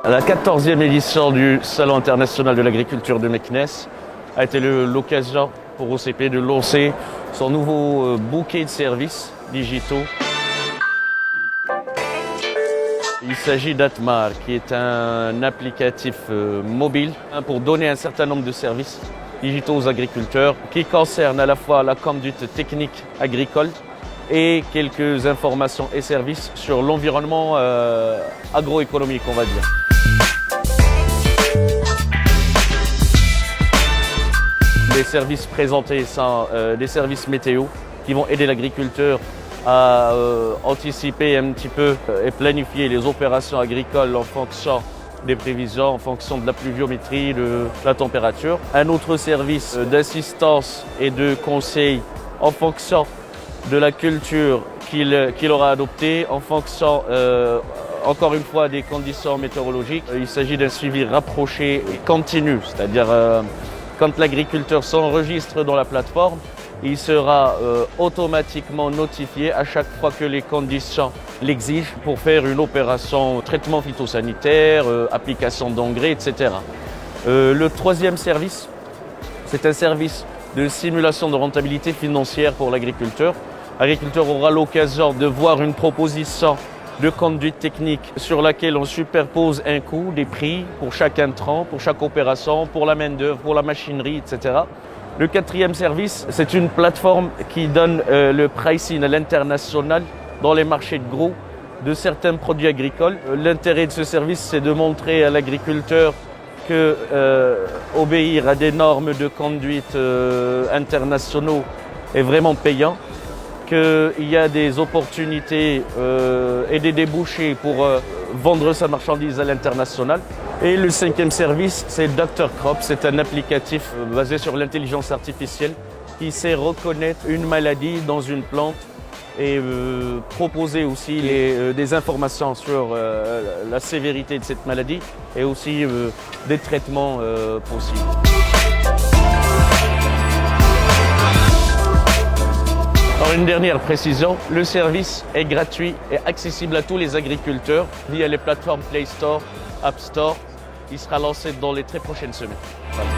La 14e édition du Salon international de l'agriculture de Meknes a été l'occasion pour OCP de lancer son nouveau bouquet de services digitaux. Il s'agit d'Atmar, qui est un applicatif mobile pour donner un certain nombre de services digitaux aux agriculteurs qui concernent à la fois la conduite technique agricole et quelques informations et services sur l'environnement agroéconomique, on va dire. Les services présentés sont des services météo qui vont aider l'agriculteur à anticiper un petit peu et planifier les opérations agricoles en fonction des prévisions, en fonction de la pluviométrie, de la température. Un autre service d'assistance et de conseil en fonction de la culture qu'il aura adoptée, en fonction, encore une fois, des conditions météorologiques. Il s'agit d'un suivi rapproché et continu, c'est-à-dire quand l'agriculteur s'enregistre dans la plateforme, il sera automatiquement notifié à chaque fois que les conditions l'exigent pour faire une opération traitement phytosanitaire, application d'engrais, etc. Le troisième service, c'est un service de simulation de rentabilité financière pour l'agriculteur. L'agriculteur aura l'occasion de voir une proposition de conduite technique sur laquelle on superpose un coût, des prix pour chaque intrant, pour chaque opération, pour la main-d'œuvre, pour la machinerie, etc. Le quatrième service, c'est une plateforme qui donne le pricing à l'international dans les marchés de gros de certains produits agricoles. L'intérêt de ce service, c'est de montrer à l'agriculteur que obéir à des normes de conduite internationaux est vraiment payant, qu'il y a des opportunités et des débouchés pour vendre sa marchandise à l'international. Et le cinquième service, c'est Dr Crop. C'est un applicatif basé sur l'intelligence artificielle qui sait reconnaître une maladie dans une plante et proposer aussi des informations sur la sévérité de cette maladie et aussi des traitements possibles. Alors une dernière précision, le service est gratuit et accessible à tous les agriculteurs via les plateformes Play Store, App Store. Il sera lancé dans les très prochaines semaines. Voilà.